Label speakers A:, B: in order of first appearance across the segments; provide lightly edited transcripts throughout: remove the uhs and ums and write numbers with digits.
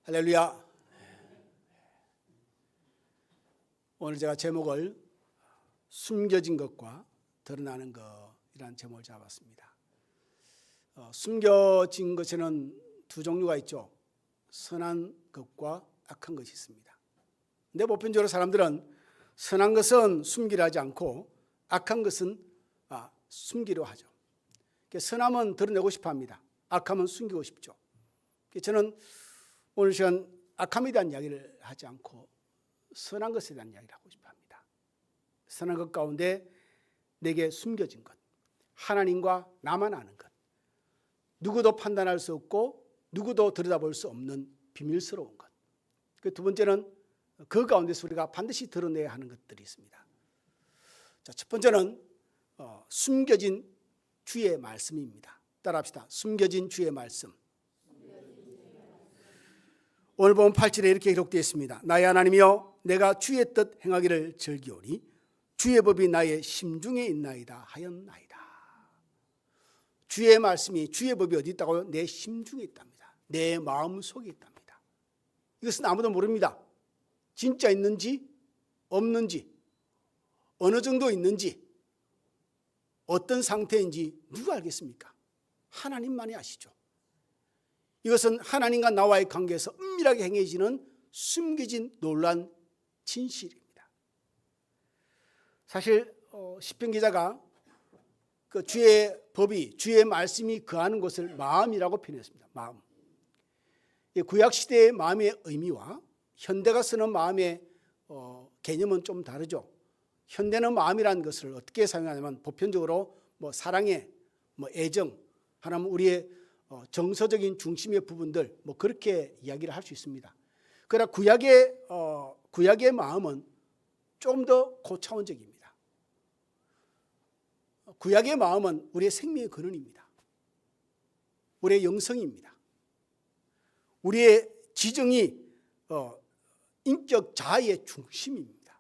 A: 할렐루야. 오늘 제가 제목을 숨겨진 것과 드러나는 것이라는 제목을 잡았습니다. 숨겨진 것에는 두 종류가 있죠. 선한 것과 악한 것이 있습니다. 근데 보편적으로 사람들은 선한 것은 숨기려 하지 않고 악한 것은 숨기려 하죠. 선함은 드러내고 싶어 합니다. 악함은 숨기고 싶죠. 저는 오늘 시간 악함에 대한 이야기를 하지 않고 선한 것에 대한 이야기를 하고 싶어 합니다. 선한 것 가운데 내게 숨겨진 것, 하나님과 나만 아는 것, 누구도 판단할 수 없고 누구도 들여다볼 수 없는 비밀스러운 것. 두 번째는 그 가운데서 우리가 반드시 드러내야 하는 것들이 있습니다. 첫 번째는 숨겨진 주의 말씀입니다. 따라합시다. 숨겨진 주의 말씀. 오늘 보면 8절에 이렇게 기록되어 있습니다. 나의 하나님이여 내가 주의 뜻 행하기를 즐기오니 주의 법이 나의 심중에 있나이다 하였나이다. 주의 말씀이, 주의 법이 어디 있다고요? 내 심중에 있답니다. 내 마음속에 있답니다. 이것은 아무도 모릅니다. 진짜 있는지 없는지, 어느 정도 있는지, 어떤 상태인지 누가 알겠습니까? 하나님만이 아시죠. 이것은 하나님과 나와의 관계에서 은밀하게 행해지는 숨겨진 놀라운 진실입니다. 사실 시편 기자가 그 주의 법이, 주의 말씀이 거하는 곳을 마음이라고 표현했습니다. 마음. 구약 시대의 마음의 의미와 현대가 쓰는 마음의 개념은 좀 다르죠. 현대는 마음이라는 것을 어떻게 사용하냐면 보편적으로 사랑의 애정, 하나님 우리의 정서적인 중심의 부분들 그렇게 이야기를 할 수 있습니다. 그러나 구약의 마음은 좀 더 고차원적입니다. 구약의 마음은 우리의 생명의 근원입니다. 우리의 영성입니다. 우리의 지정이 인격 자아의 중심입니다.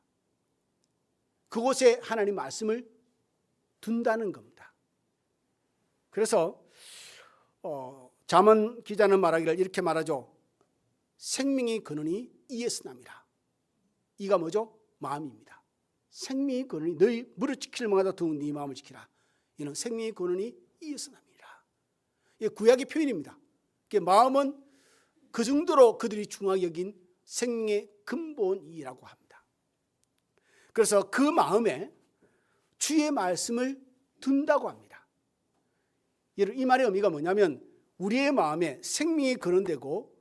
A: 그곳에 하나님 말씀을 둔다는 겁니다. 그래서 잠언 기자는 말하기를 이렇게 말하죠. 생명의 근원이 이에서 납니다. 이가 뭐죠? 마음입니다. 생명의 근원이 너희 무릇 지킬 만하다 더욱 네 마음을 지키라. 이는 생명의 근원이 이에서 납니다. 이게 구약의 표현입니다. 마음은 그 정도로 그들이 중요하게 여긴 생명의 근본이라고 합니다. 그래서 그 마음에 주의 말씀을 둔다고 합니다. 이 말의 의미가 뭐냐면 우리의 마음에 생명이 근원되고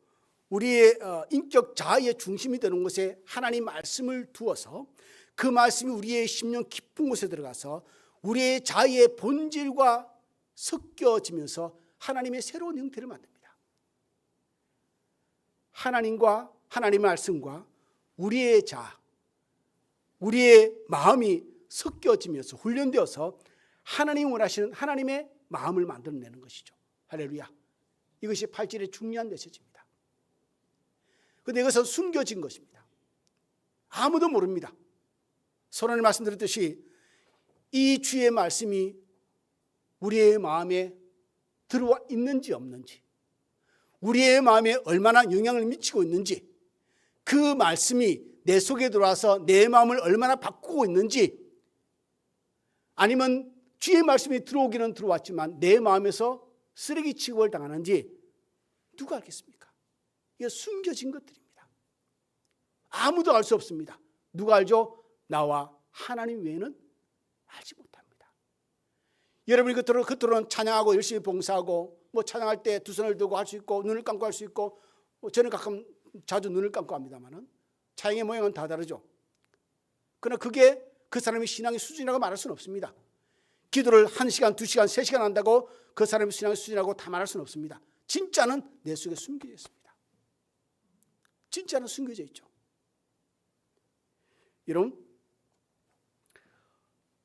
A: 우리의 인격 자아의 중심이 되는 곳에 하나님 말씀을 두어서 그 말씀이 우리의 심령 깊은 곳에 들어가서 우리의 자아의 본질과 섞여지면서 하나님의 새로운 형태를 만듭니다. 하나님과 하나님의 말씀과 우리의 자아, 우리의 마음이 섞여지면서 훈련되어서 하나님이 원하시는 하나님의 마음을 만들어내는 것이죠. 할렐루야. 이것이 8절의 중요한 메시지입니다. 그런데 이것은 숨겨진 것입니다. 아무도 모릅니다. 선언의 말씀드렸듯이 이 주의 말씀이 우리의 마음에 들어와 있는지 없는지, 우리의 마음에 얼마나 영향을 미치고 있는지, 그 말씀이 내 속에 들어와서 내 마음을 얼마나 바꾸고 있는지, 아니면 주의 말씀이 들어오기는 들어왔지만 내 마음에서 쓰레기 취급을 당하는지 누가 알겠습니까? 이게 숨겨진 것들입니다. 아무도 알 수 없습니다. 누가 알죠? 나와 하나님 외에는 알지 못합니다. 여러분이 겉으로는 찬양하고 열심히 봉사하고 찬양할 때 두 손을 들고 할 수 있고 눈을 감고 할 수 있고 저는 가끔 자주 눈을 감고 합니다만은 찬양의 모양은 다 다르죠. 그러나 그게 그 사람의 신앙의 수준이라고 말할 수는 없습니다. 기도를 1시간, 2시간, 3시간 한다고 그 사람의 신앙의 수준이라고 다 말할 수는 없습니다. 진짜는 내 속에 숨겨져 있습니다. 진짜는 숨겨져 있죠. 여러분,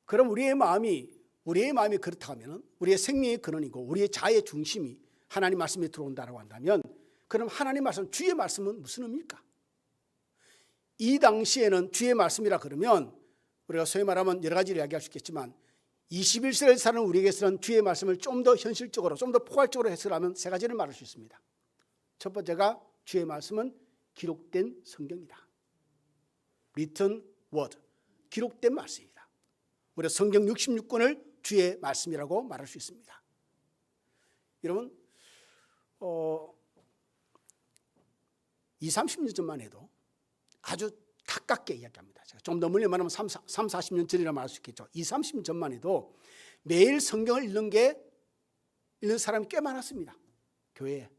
A: 그럼 우리의 마음이 그렇다고 하면 우리의 생명의 근원이고 우리의 자아의 중심이 하나님 말씀에 들어온다고 한다면 그럼 하나님 말씀, 주의 말씀은 무슨 의미일까? 이 당시에는 주의 말씀이라 그러면 우리가 소위 말하면 여러 가지를 이야기할 수 있겠지만 21세를 사는 우리에게서는 주의 말씀을 좀 더 현실적으로, 좀 더 포괄적으로 해석하면 세 가지를 말할 수 있습니다. 첫 번째가 주의 말씀은 기록된 성경이다. written word, 기록된 말씀이다. 우리가 성경 66권을 주의 말씀이라고 말할 수 있습니다. 여러분 20-30년 전만 해도 아주 가깝게 이야기합니다. 제가 좀 더 멀리 말하면 30-40년 전이라 말할 수 있겠죠. 20-30년 전만 해도 매일 성경을 읽는 사람이 꽤 많았습니다. 교회에.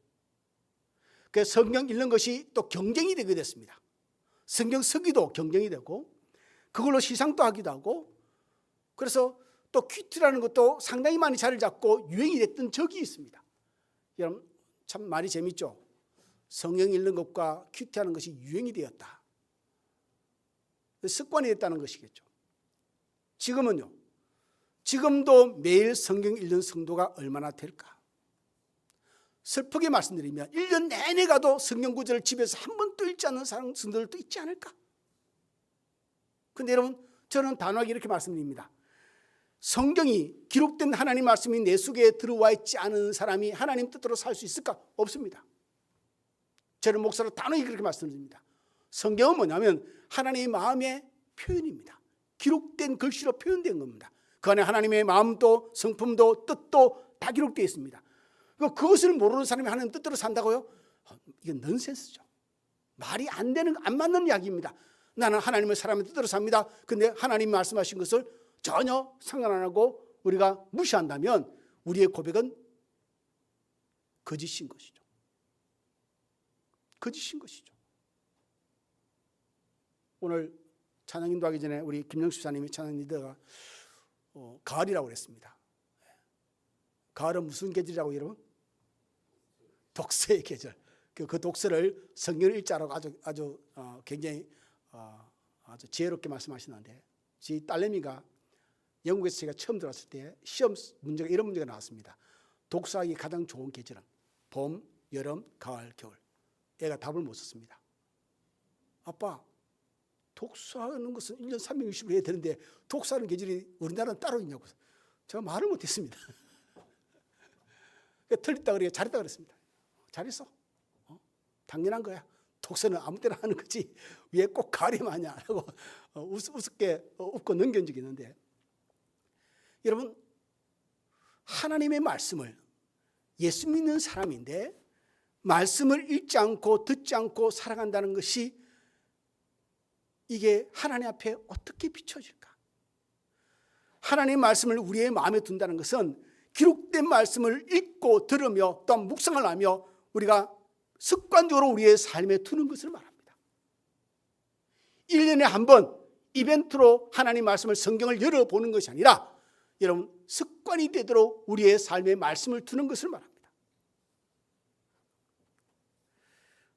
A: 그래서 성경 읽는 것이 또 경쟁이 되게 됐습니다. 성경 쓰기도 경쟁이 되고 그걸로 시상도 하기도 하고, 그래서 또 큐티라는 것도 상당히 많이 자리를 잡고 유행이 됐던 적이 있습니다. 여러분 참 말이 재밌죠. 성경 읽는 것과 큐티하는 것이 유행이 되었다. 습관이 됐다는 것이겠죠. 지금은요. 지금도 매일 성경 읽는 성도가 얼마나 될까? 슬프게 말씀드리면 1년 내내 가도 성경 구절을 집에서 한 번도 읽지 않는 성도들도 있지 않을까? 그런데 여러분 저는 단호하게 이렇게 말씀드립니다. 성경이 기록된 하나님 말씀이 내 속에 들어와 있지 않은 사람이 하나님 뜻대로 살 수 있을까? 없습니다. 저는 목사로 단호하게 그렇게 말씀드립니다. 성경은 뭐냐면 하나님의 마음의 표현입니다. 기록된 글씨로 표현된 겁니다. 그 안에 하나님의 마음도 성품도 뜻도 다 기록되어 있습니다. 그것을 모르는 사람이 하나님 뜻대로 산다고요? 이건 넌센스죠. 말이 안 되는, 안 맞는 이야기입니다. 나는 하나님의 사람의 뜻대로 삽니다. 그런데 하나님이 말씀하신 것을 전혀 상관 안 하고 우리가 무시한다면 우리의 고백은 거짓인 것이죠. 거짓인 것이죠. 오늘 찬양 인도하기 전에 우리 김영수 사님이 찬양 리더가 가을이라고 그랬습니다. 가을은 무슨 계절이라고 여러분? 독서의 계절. 그 독서를 성경을 읽자라고 아주 굉장히 아주 지혜롭게 말씀하시는데, 제 딸내미가 영국에서 제가 처음 들어왔을 때 시험 문제가 이런 문제가 나왔습니다. 독서하기 가장 좋은 계절은 봄, 여름, 가을, 겨울. 애가 답을 못 썼습니다. 아빠, 독서하는 것은 1년 360일 해야 되는데 독서하는 계절이 우리나라는 따로 있냐고. 제가 말을 못했습니다. 틀렸다 그래, 잘했다 그랬습니다. 잘했어. 당연한 거야. 독서는 아무 때나 하는 거지 왜 꼭 가을에만 하냐 라고 우습게 웃고 넘긴 적이 있는데, 여러분 하나님의 말씀을, 예수 믿는 사람인데 말씀을 읽지 않고 듣지 않고 살아간다는 것이 이게 하나님 앞에 어떻게 비춰질까? 하나님의 말씀을 우리의 마음에 둔다는 것은 기록된 말씀을 읽고 들으며 또한 묵상을 하며 우리가 습관적으로 우리의 삶에 두는 것을 말합니다. 1년에 한 번 이벤트로 하나님 말씀을, 성경을 열어보는 것이 아니라 여러분 습관이 되도록 우리의 삶에 말씀을 두는 것을 말합니다.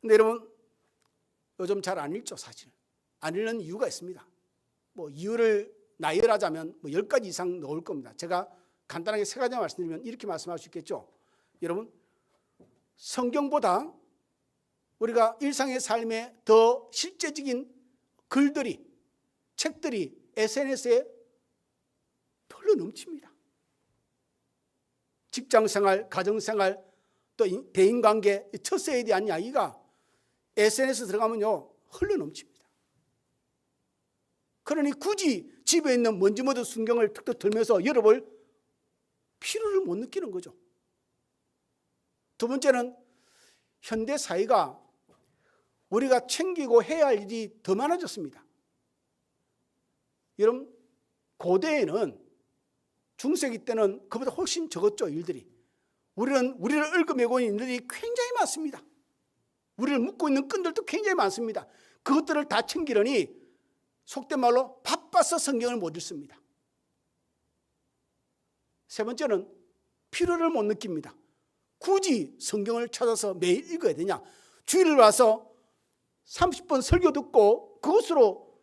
A: 근데 여러분 요즘 잘 안 읽죠. 사실 안 읽는 이유가 있습니다. 이유를 나열하자면 10가지 이상 나올 겁니다. 제가 간단하게 3가지 말씀드리면 이렇게 말씀할 수 있겠죠. 여러분 성경보다 우리가 일상의 삶에 더 실제적인 글들이, 책들이 SNS에 흘러 넘칩니다. 직장생활, 가정생활, 또 대인관계, 처세에 대한 이야기가 SNS 들어가면요 흘러 넘칩니다. 그러니 굳이 집에 있는 먼지 묻은 성경을 툭툭 들면서 열어볼 필요를 못 느끼는 거죠. 두 번째는 현대 사회가 우리가 챙기고 해야 할 일이 더 많아졌습니다. 여러분 고대에는, 중세기 때는 그보다 훨씬 적었죠. 일들이. 우리를 얽어매고 있는 일들이 굉장히 많습니다. 우리를 묶고 있는 끈들도 굉장히 많습니다. 그것들을 다 챙기려니 속된 말로 바빠서 성경을 못 읽습니다. 세 번째는 필요를 못 느낍니다. 굳이 성경을 찾아서 매일 읽어야 되냐? 주일을 와서 30분 설교 듣고 그것으로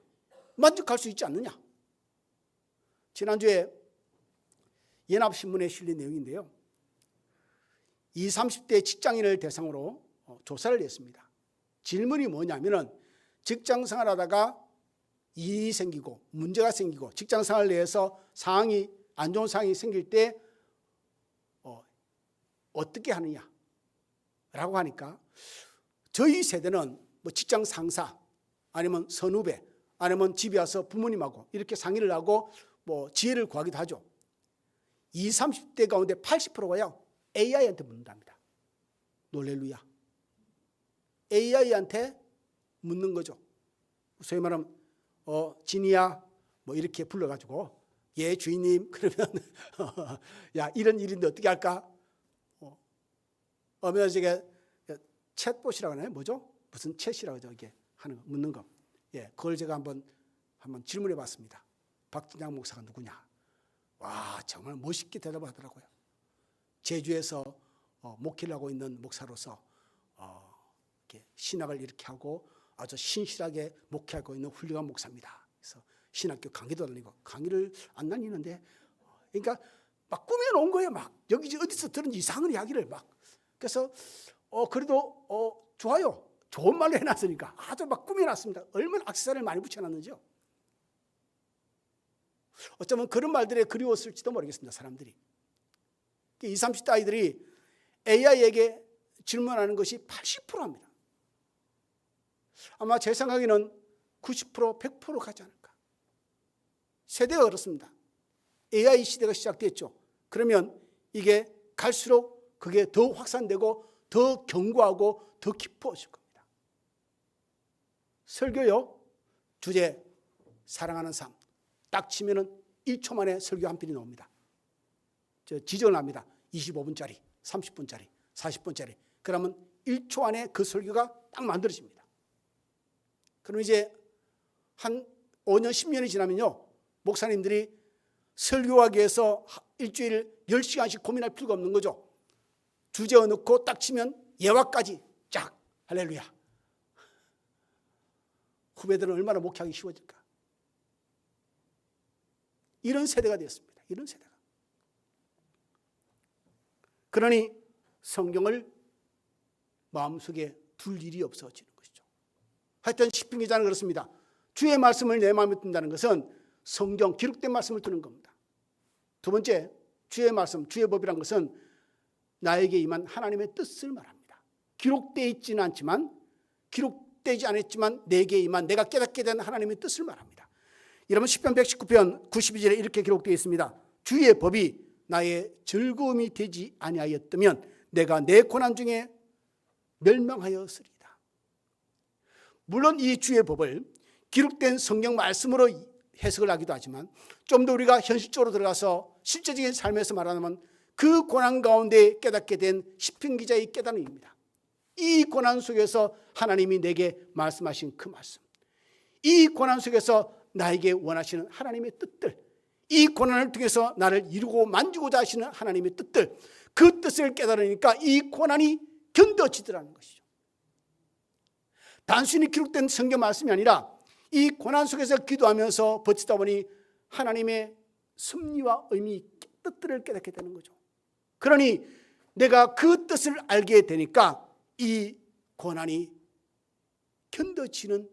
A: 만족할 수 있지 않느냐? 지난주에 연합신문에 실린 내용인데요. 20, 30대 직장인을 대상으로 조사를 했습니다. 질문이 뭐냐면은 직장생활하다가 일이 생기고 문제가 생기고 직장생활 내에서 상황이 안 좋은 상황이 생길 때 어떻게 하느냐라고 하니까 저희 세대는 뭐 직장 상사 아니면 선후배 아니면 집에 와서 부모님하고 이렇게 상의를 하고 뭐 지혜를 구하기도 하죠. 20, 30대 가운데 80%가요 AI한테 묻는답니다. 놀렐루야. AI한테 묻는 거죠. 소위 말하면 진이야 뭐 이렇게 불러가지고 예 주인님 그러면 야 이런 일인데 어떻게 할까? 어머니 저게 챗봇이라고 하나요? 뭐죠? 무슨 챗이라고 저게 하는 거 묻는 거. 예, 그걸 제가 한번 질문해 봤습니다. 박진양 목사가 누구냐? 와 정말 멋있게 대답을 하더라고요. 제주에서 목회를 하고 있는 목사로서 이렇게 신학을 이렇게 하고 아주 신실하게 목회하고 있는 훌륭한 목사입니다. 그래서 신학교 강의도 다니고 강의를 안 다니는데 그러니까 막 꾸며놓은 거예요. 막 여기 어디서 들은 이상한 이야기를 막. 그래서 그래도 좋아요. 좋은 말로 해놨으니까 아주 막 꾸며놨습니다. 얼마나 액세서리를 많이 붙여놨는지요. 어쩌면 그런 말들에 그리웠을지도 모르겠습니다. 사람들이 20, 30대 아이들이 AI에게 질문하는 것이 80%입니다. 아마 제 생각에는 90%, 100% 가지 않을까. 세대가 그렇습니다. AI 시대가 시작됐죠. 그러면 이게 갈수록 그게 더 확산되고 더 견고하고 더 깊어질 겁니다. 설교요. 주제 사랑하는 삶. 딱 치면은 1초 만에 설교 한 편이 나옵니다. 지정을 합니다. 25분짜리, 30분짜리, 40분짜리. 그러면 1초 안에 그 설교가 딱 만들어집니다. 그럼 이제 한 5년, 10년이 지나면요. 목사님들이 설교하기 위해서 일주일 10시간씩 고민할 필요가 없는 거죠. 주제 넣고 딱 치면 예화까지 쫙. 할렐루야. 후배들은 얼마나 목회하기 쉬워질까. 이런 세대가 되었습니다. 이런 세대가. 그러니 성경을 마음속에 둘 일이 없어지는 것이죠. 하여튼 시편 기자는 그렇습니다. 주의 말씀을 내 마음에 둔다는 것은 성경 기록된 말씀을 두는 겁니다. 두 번째, 주의 말씀, 주의 법이란 것은 나에게 임한 하나님의 뜻을 말합니다. 기록되어 있지는 않지만 기록되지 않았지만 내게 임한 내가 깨닫게 된 하나님의 뜻을 말합니다. 여러분 시편 119편 92절에 이렇게 기록되어 있습니다. 주의 법이 나의 즐거움이 되지 아니하였다면 내가 내 고난 중에 멸망하였으리이다. 물론 이 주의 법을 기록된 성경 말씀으로 해석을 하기도 하지만 좀 더 우리가 현실적으로 들어가서 실제적인 삶에서 말하면 그 고난 가운데 깨닫게 된 시편 기자의 깨달음입니다. 이 고난 속에서 하나님이 내게 말씀하신 그 말씀, 이 고난 속에서 나에게 원하시는 하나님의 뜻들, 이 고난을 통해서 나를 이루고 만지고자 하시는 하나님의 뜻들, 그 뜻을 깨달으니까 이 고난이 견뎌지더라는 것이죠. 단순히 기록된 성경 말씀이 아니라 이 고난 속에서 기도하면서 버티다 보니 하나님의 섭리와 의미, 뜻들을 깨닫게 되는 거죠. 그러니 내가 그 뜻을 알게 되니까 이 고난이 견뎌지는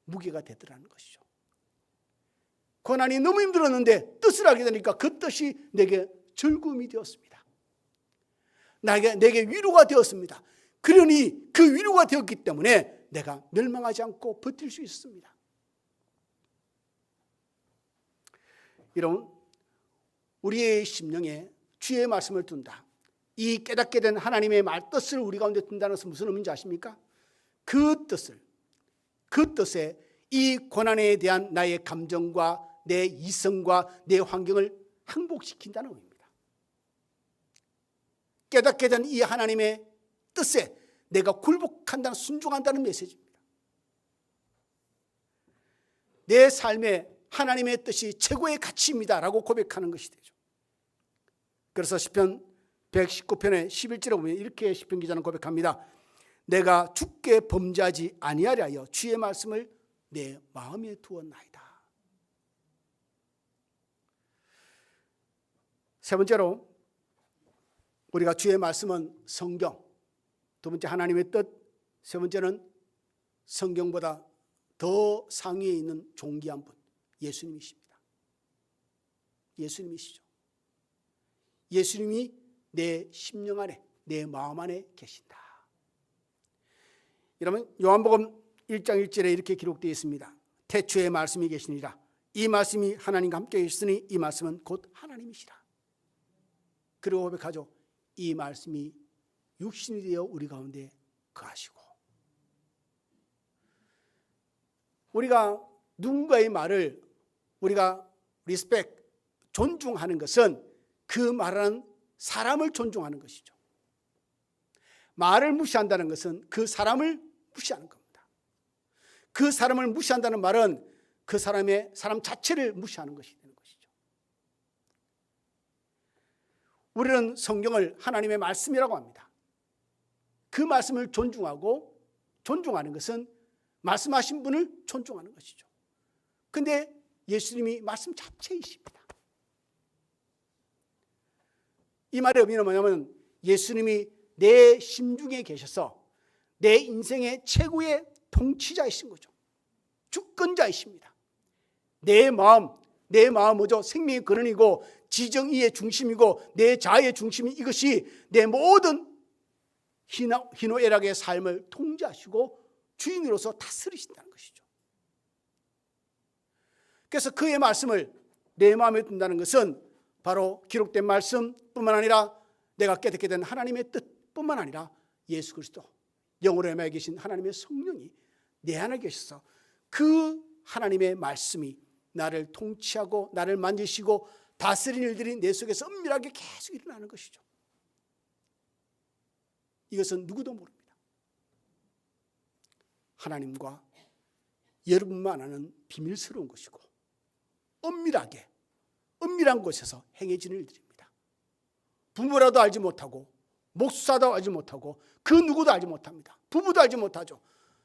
A: 무게가 되더라는 것이죠. 고난이 너무 힘들었는데 뜻을 알게 되니까 그 뜻이 내게 즐거움이 되었습니다. 내게 위로가 되었습니다. 그러니 그 위로가 되었기 때문에 내가 멸망하지 않고 버틸 수 있습니다. 여러분, 우리의 심령에 주의 말씀을 둔다. 이 깨닫게 된 하나님의 말 뜻을 우리 가운데 둔다는 것은 무슨 의미인지 아십니까? 그 뜻에 이 고난에 대한 나의 감정과 내 이성과 내 환경을 항복시킨다는 의미입니다. 깨닫게 된 이 하나님의 뜻에 내가 굴복한다는, 순종한다는 메시지입니다. 내 삶에 하나님의 뜻이 최고의 가치입니다라고 고백하는 것이 되죠. 그래서 시편 119편의 11절에 보면 이렇게 시편 기자는 고백합니다. 내가 주께 범죄하지 아니하려 하여 주의 말씀을 내 마음에 두었나이다. 세 번째로 우리가 주의 말씀은 성경, 두 번째 하나님의 뜻, 세 번째는 성경보다 더 상위에 있는 존귀한 분, 예수님이십니다. 예수님이시죠. 예수님이 내 심령 안에, 내 마음 안에 계신다. 여러분 요한복음 1장 1절에 이렇게 기록되어 있습니다. 태초에 말씀이 계시니라. 이 말씀이 하나님과 함께 계시니 이 말씀은 곧 하나님이시라. 그리고 고백하죠. 이 말씀이 육신이 되어 우리 가운데 거하시고. 우리가 누군가의 말을 우리가 리스펙, 존중하는 것은 그 말하는 사람을 존중하는 것이죠. 말을 무시한다는 것은 그 사람을 무시하는 겁니다. 그 사람을 무시한다는 말은 그 사람 자체를 무시하는 것이 되는 것이죠. 우리는 성경을 하나님의 말씀이라고 합니다. 그 말씀을 존중하는 것은 말씀하신 분을 존중하는 것이죠. 그런데 예수님이 말씀 자체이십니다. 이 말의 의미는 뭐냐면 예수님이 내 심중에 계셔서 내 인생의 최고의 통치자이신 거죠. 주권자이십니다. 내 마음 뭐죠? 생명의 근원이고 지정의의 중심이고 내 자아의 중심이 이것이 내 모든 희노애락의 삶을 통제하시고 주인으로서 다스리신다는 것이죠. 그래서 그의 말씀을 내 마음에 둔다는 것은 바로 기록된 말씀뿐만 아니라 내가 깨닫게 된 하나님의 뜻뿐만 아니라 예수 그리스도 영으로 임하여 계신 하나님의 성령이 내 안에 계셔서 그 하나님의 말씀이 나를 통치하고 나를 만지시고 다스리는 일들이 내 속에서 은밀하게 계속 일어나는 것이죠. 이것은 누구도 모릅니다. 하나님과 여러분만 아는 비밀스러운 것이고 은밀한 곳에서 행해지는 일들입니다. 부모라도 알지 못하고 목수사도 알지 못하고 그 누구도 알지 못합니다. 부부도 알지 못하죠.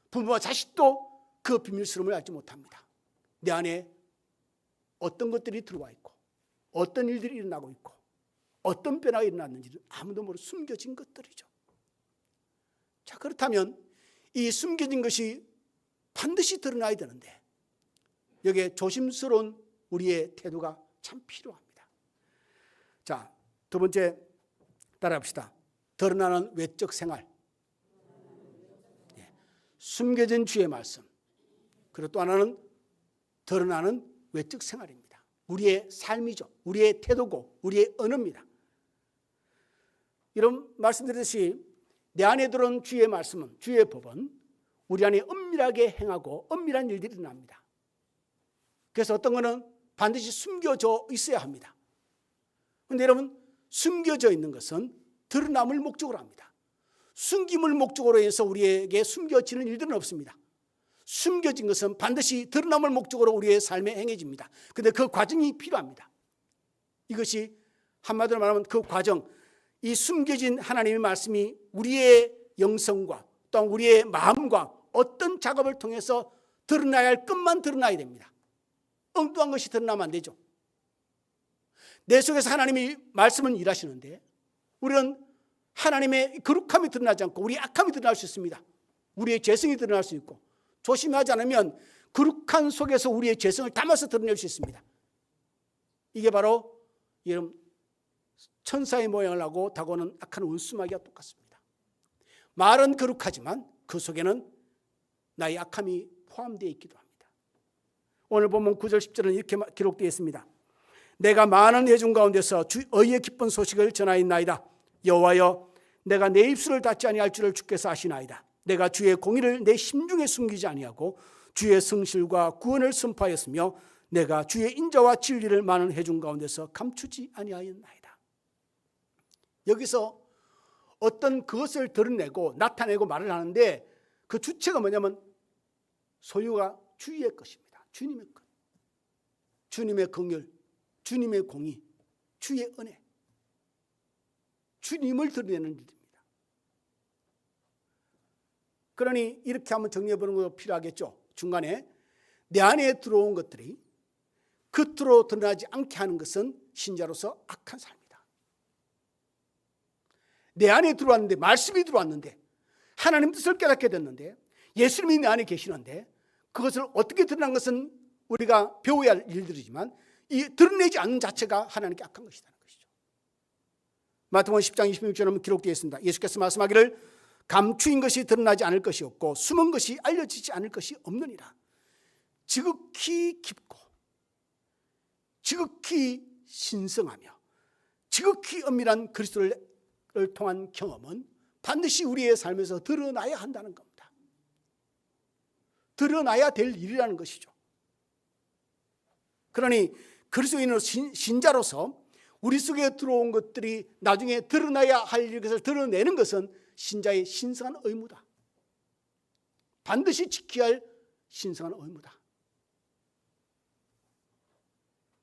A: 부모와 자식도 그 비밀스러움을 알지 못합니다. 내 안에 어떤 것들이 들어와 있고 어떤 일들이 일어나고 있고 어떤 변화가 일어났는지를 아무도 모르는 숨겨진 것들이죠. 자, 그렇다면 이 숨겨진 것이 반드시 드러나야 되는데 여기에 조심스러운 우리의 태도가 참 필요합니다. 자, 두 번째 따라합시다. 드러나는 외적 생활. 숨겨진 주의 말씀. 그리고 또 하나는 드러나는 외적 생활입니다. 우리의 삶이죠. 우리의 태도고 우리의 언어입니다. 이런 말씀드렸듯이 내 안에 들어온 주의 말씀은, 주의 법은 우리 안에 은밀하게 행하고 은밀한 일들이 일어납니다. 그래서 어떤 거는 반드시 숨겨져 있어야 합니다. 그런데 여러분, 숨겨져 있는 것은 드러남을 목적으로 합니다. 숨김을 목적으로 해서 우리에게 숨겨지는 일들은 없습니다. 숨겨진 것은 반드시 드러남을 목적으로 우리의 삶에 행해집니다. 그런데 그 과정이 필요합니다. 이것이 한마디로 말하면 그 과정, 이 숨겨진 하나님의 말씀이 우리의 영성과 또 우리의 마음과 어떤 작업을 통해서 드러나야 할 것만 드러나야 됩니다. 엉뚱한 것이 드러나면 안 되죠. 내 속에서 하나님이 말씀은 일하시는데 우리는 하나님의 거룩함이 드러나지 않고 우리의 악함이 드러날 수 있습니다. 우리의 죄성이 드러날 수 있고 조심하지 않으면 거룩한 속에서 우리의 죄성을 담아서 드러낼 수 있습니다. 이게 바로 여러분 천사의 모양을 하고 다가오는 악한 원수마귀와 똑같습니다. 말은 거룩하지만 그 속에는 나의 악함이 포함되어 있기도 합니다. 오늘 본문 9절 10절은 이렇게 기록되어 있습니다. 내가 많은 회중 가운데서 의의 기쁜 소식을 전하였나이다. 여호와여, 내가 내 입술을 닫지 아니할 줄을 주께서 아시나이다. 내가 주의 공의를 내 심중에 숨기지 아니하고 주의 성실과 구원을 선포하였으며 내가 주의 인자와 진리를 많은 회중 가운데서 감추지 아니하였나이다. 여기서 어떤 그것을 드러내고 나타내고 말을 하는데 그 주체가 뭐냐면 소유가 주의 것입니다. 주님의 것, 주님의 긍휼, 주님의 공의, 주의 은혜, 주님을 드러내는 일입니다. 그러니 이렇게 한번 정리해보는 것도 필요하겠죠. 중간에 내 안에 들어온 것들이 겉으로 드러나지 않게 하는 것은 신자로서 악한 삶이다. 내 안에 들어왔는데, 말씀이 들어왔는데, 하나님 뜻을 깨닫게 됐는데, 예수님이 내 안에 계시는데 그것을 어떻게 드러난 것은 우리가 배워야 할 일들이지만 이 드러내지 않는 자체가 하나님께 악한 것이라는 것이죠. 마태복음 10장 26절에 기록되어 있습니다. 예수께서 말씀하기를 감추인 것이 드러나지 않을 것이 없고 숨은 것이 알려지지 않을 것이 없느니라. 지극히 깊고 지극히 신성하며 지극히 엄밀한 그리스도를 통한 경험은 반드시 우리의 삶에서 드러나야 한다는 겁니다. 드러나야 될 일이라는 것이죠. 그러니 그리스도인으로 신자로서 우리 속에 들어온 것들이 나중에 드러나야 할 것을 드러내는 것은 신자의 신성한 의무다. 반드시 지켜야 할 신성한 의무다.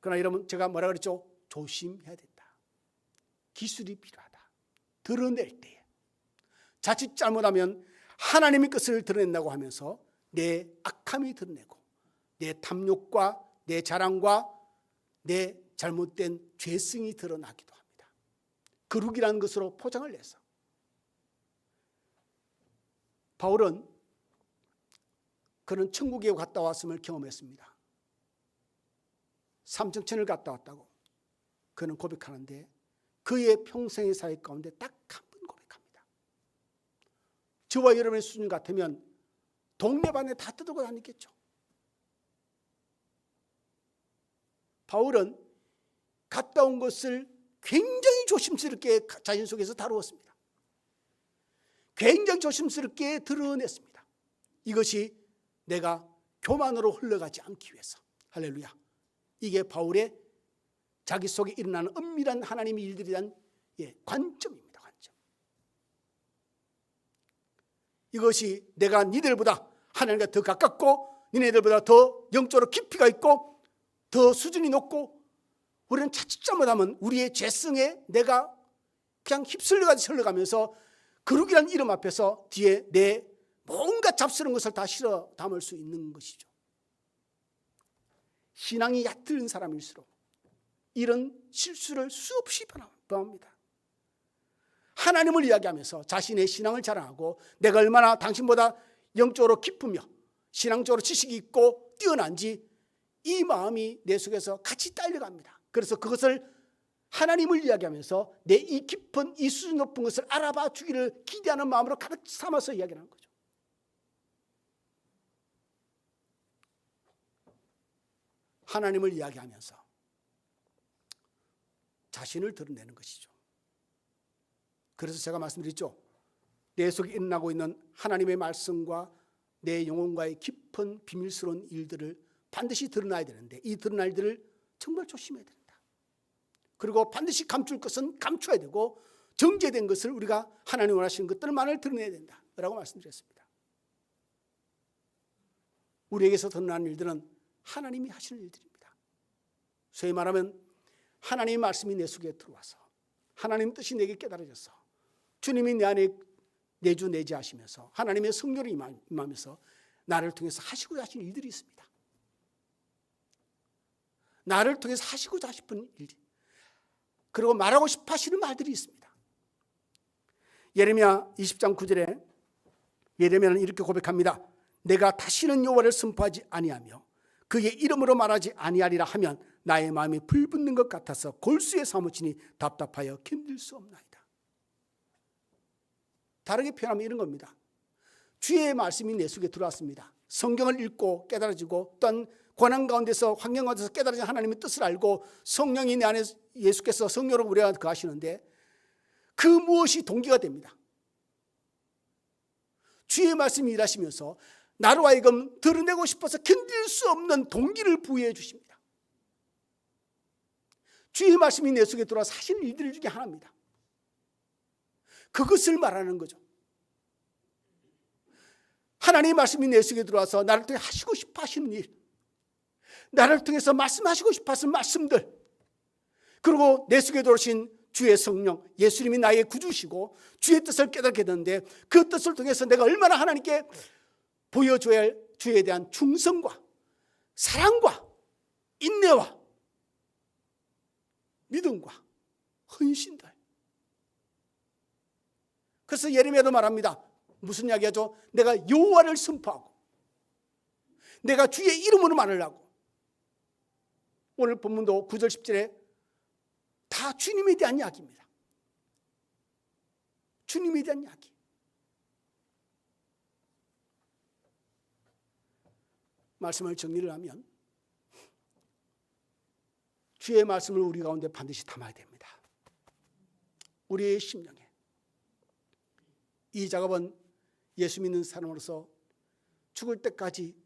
A: 그러나 여러분, 제가 뭐라 그랬죠? 조심해야 된다. 기술이 필요하다. 드러낼 때에 자칫 잘못하면 하나님의 것을 드러낸다고 하면서 내 악함이 드러내고 내 탐욕과 내 자랑과 내 잘못된 죄성이 드러나기도 합니다. 거룩이라는 것으로 포장을 내서. 바울은 그는 천국에 갔다 왔음을 경험했습니다. 삼층천을 갔다 왔다고 그는 고백하는데 그의 평생의 사역 가운데 딱 한 번 고백합니다. 저와 여러분의 수준 같으면 동네반에 다 뜯고 다니겠죠. 바울은 갔다 온 것을 굉장히 조심스럽게 자신 속에서 다루었습니다. 굉장히 조심스럽게 드러냈습니다. 이것이 내가 교만으로 흘러가지 않기 위해서. 할렐루야. 이게 바울의 자기 속에 일어나는 은밀한 하나님의 일들에 대한 관점입니다. 관점. 이것이 내가 니들보다 하나님과 더 가깝고 니네들보다 더 영적으로 깊이가 있고 더 수준이 높고 우리는 자칫 잘못하면 우리의 죄성에 내가 그냥 휩쓸려가지 흘러가면서 거룩이라는 이름 앞에서 뒤에 내 뭔가 잡스러운 것을 다 실어 담을 수 있는 것이죠. 신앙이 얕은 사람일수록 이런 실수를 수없이 범합니다. 하나님을 이야기하면서 자신의 신앙을 자랑하고 내가 얼마나 당신보다 영적으로 깊으며 신앙적으로 지식이 있고 뛰어난지 이 마음이 내 속에서 같이 딸려갑니다. 그래서 그것을 하나님을 이야기하면서 내 이 깊은 이 수준 높은 것을 알아봐 주기를 기대하는 마음으로 가득 삼아서 이야기하는 거죠. 하나님을 이야기하면서 자신을 드러내는 것이죠. 그래서 제가 말씀드렸죠. 내 속에 일어나고 있는 하나님의 말씀과 내 영혼과의 깊은 비밀스러운 일들을 반드시 드러나야 되는데 이 드러날 일들을 정말 조심해야 된다. 그리고 반드시 감출 것은 감춰야 되고 정죄된 것을 우리가 하나님 원하시는 것들만을 드러내야 된다라고 말씀드렸습니다. 우리에게서 드러나는 일들은 하나님이 하시는 일들입니다. 소위 말하면 하나님의 말씀이 내 속에 들어와서 하나님 뜻이 내게 깨달아져서 주님이 내 안에 내주 내지하시면서 하나님의 성령이 임하면서 나를 통해서 하시고자 하시는 일들이 있습니다. 나를 통해서 하시고자 하시는 일들, 그리고 말하고 싶어 하시는 말들이 있습니다. 예레미야 20장 9절에 예레미야는 이렇게 고백합니다. 내가 다시는 여호와를 선포하지 아니하며 그의 이름으로 말하지 아니하리라 하면 나의 마음이 불붙는 것 같아서 골수에 사무치니 답답하여 견딜 수 없나이다. 다르게 표현하면 이런 겁니다. 주의 말씀이 내 속에 들어왔습니다. 성경을 읽고 깨달아지고 또한 고난 가운데서 환경 가운데서 깨달아진 하나님의 뜻을 알고 성령이 내 안에 예수께서 성령으로 우리가 거하시는데 그 무엇이 동기가 됩니다. 주의 말씀이 일하시면서 나로 하여금 드러내고 싶어서 견딜 수 없는 동기를 부여해 주십니다. 주의 말씀이 내 속에 들어와서 하시는 일들 중에 하나입니다. 그것을 말하는 거죠. 하나님의 말씀이 내 속에 들어와서 나를 통해 하시고 싶어 하시는 일, 나를 통해서 말씀하시고 싶어 하시는 말씀들, 그리고 내 속에 들어오신 주의 성령, 예수님이 나의 구주시고 주의 뜻을 깨닫게 되는데 그 뜻을 통해서 내가 얼마나 하나님께 보여줘야 할 주에 대한 충성과 사랑과 인내와 믿음과 헌신들. 그래서 예레미야도 말합니다. 무슨 이야기하죠? 내가 여호와를 선포하고 내가 주의 이름으로 말하려고. 오늘 본문도 9절 10절에 다 주님에 대한 이야기입니다. 주님에 대한 이야기. 말씀을 정리를 하면 주의 말씀을 우리 가운데 반드시 담아야 됩니다. 우리의 심령에. 이 작업은 예수 믿는 사람으로서 죽을 때까지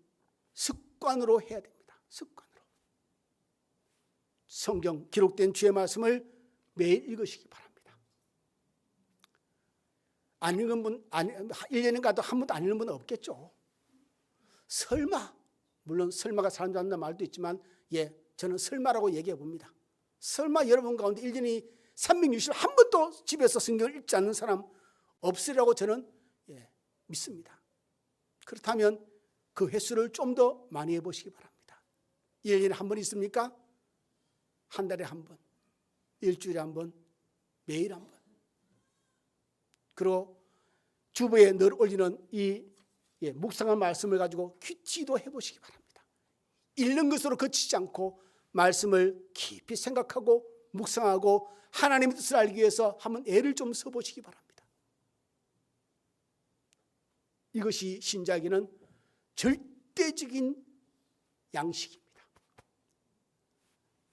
A: 습관으로 해야 됩니다. 습관으로. 성경 기록된 주의 말씀을 매일 읽으시기 바랍니다. 안 읽은 분, 1년에 가도 한 번도 안 읽는 분은 없겠죠. 설마, 물론 설마가 사람들 한다는 말도 있지만 저는 설마라고 얘기해 봅니다. 설마 여러분 가운데 1년이 360일 한 번도 집에서 성경을 읽지 않는 사람 없으리라고 저는 믿습니다. 그렇다면 그 횟수를 좀 더 많이 해보시기 바랍니다. 1년에 한 번 있습니까? 한 달에 한 번, 일주일에 한 번, 매일 한 번. 그리고 주보에 늘 올리는 이 묵상한 말씀을 가지고 귀치도 해보시기 바랍니다. 읽는 것으로 그치지 않고 말씀을 깊이 생각하고 묵상하고 하나님의 뜻을 알기 위해서 한번 애를 좀 써보시기 바랍니다. 이것이 신자에게는 절대적인 양식입니다.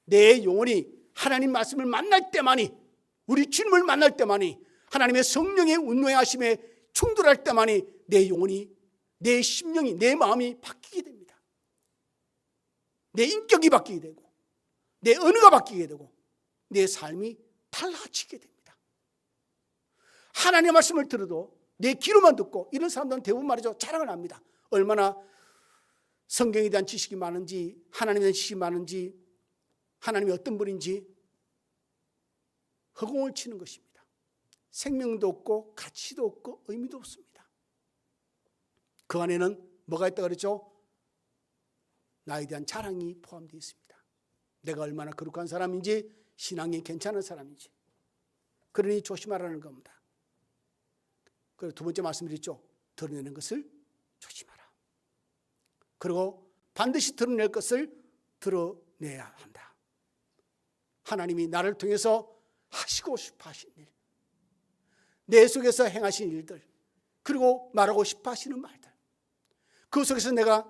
A: 내 영혼이 하나님 말씀을 만날 때만이, 우리 주님을 만날 때만이, 하나님의 성령의 운행하심에 충돌할 때만이 내 영혼이, 내 심령이, 내 마음이 바뀌게 됩니다. 내 인격이 바뀌게 되고 내 언어가 바뀌게 되고 내 삶이 달라지게 됩니다. 하나님의 말씀을 들어도 내 귀로만 듣고, 이런 사람들은 대부분 말이죠, 자랑을 합니다. 얼마나 성경에 대한 지식이 많은지, 하나님에 대한 지식이 많은지, 하나님이 어떤 분인지 허공을 치는 것입니다. 생명도 없고 가치도 없고 의미도 없습니다. 그 안에는 뭐가 있다고 그랬죠? 나에 대한 자랑이 포함되어 있습니다. 내가 얼마나 거룩한 사람인지, 신앙이 괜찮은 사람인지. 그러니 조심하라는 겁니다. 그리고 두 번째 말씀드렸죠. 드러내는 것을 조심하라. 그리고 반드시 드러낼 것을 드러내야 한다. 하나님이 나를 통해서 하시고 싶어 하신 일, 내 속에서 행하신 일들, 그리고 말하고 싶어 하시는 말들, 그 속에서 내가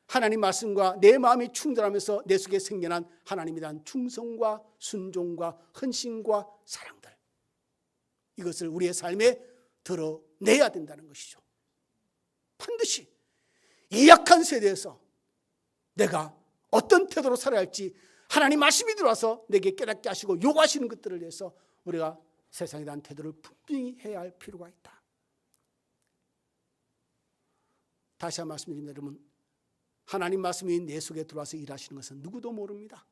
A: 하나님 말씀과 내 마음이 충돌하면서 내 속에 생겨난 하나님에 대한 충성과 순종과 헌신과 사랑들, 이것을 우리의 삶에 드러내야 된다는 것이죠. 반드시 이 약한 세대에서 내가 어떤 태도로 살아야 할지 하나님 말씀이 들어와서 내게 깨닫게 하시고 요구하시는 것들을 위해서 우리가 세상에 대한 태도를 분명히 해야 할 필요가 있다. 다시 한 번 말씀드립니다. 여러분, 하나님 말씀이 내 속에 들어와서 일하시는 것은 누구도 모릅니다.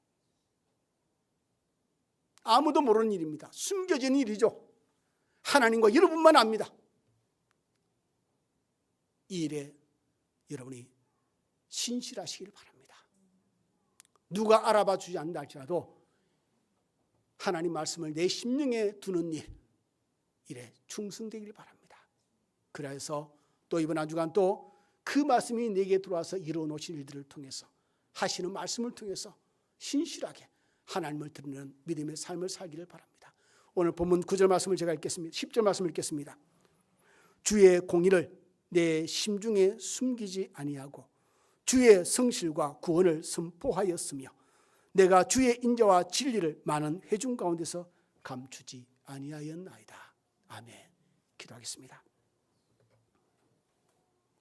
A: 아무도 모르는 일입니다. 숨겨진 일이죠. 하나님과 여러분만 압니다. 이 일에 여러분이 신실하시길 바랍니다. 누가 알아봐 주지 않는다 할지라도 하나님 말씀을 내 심령에 두는 일에 충성되길 바랍니다. 그래서 또 이번 한 주간 또 그 말씀이 내게 들어와서 이루어 놓으신 일들을 통해서, 하시는 말씀을 통해서 신실하게 하나님을 드리는 믿음의 삶을 살기를 바랍니다. 오늘 본문 9절 말씀을 제가 읽겠습니다. 10절 말씀을 읽겠습니다. 주의 공의를 내 심중에 숨기지 아니하고 주의 성실과 구원을 선포하였으며 내가 주의 인자와 진리를 많은 회중 가운데서 감추지 아니하였나이다. 아멘. 기도하겠습니다.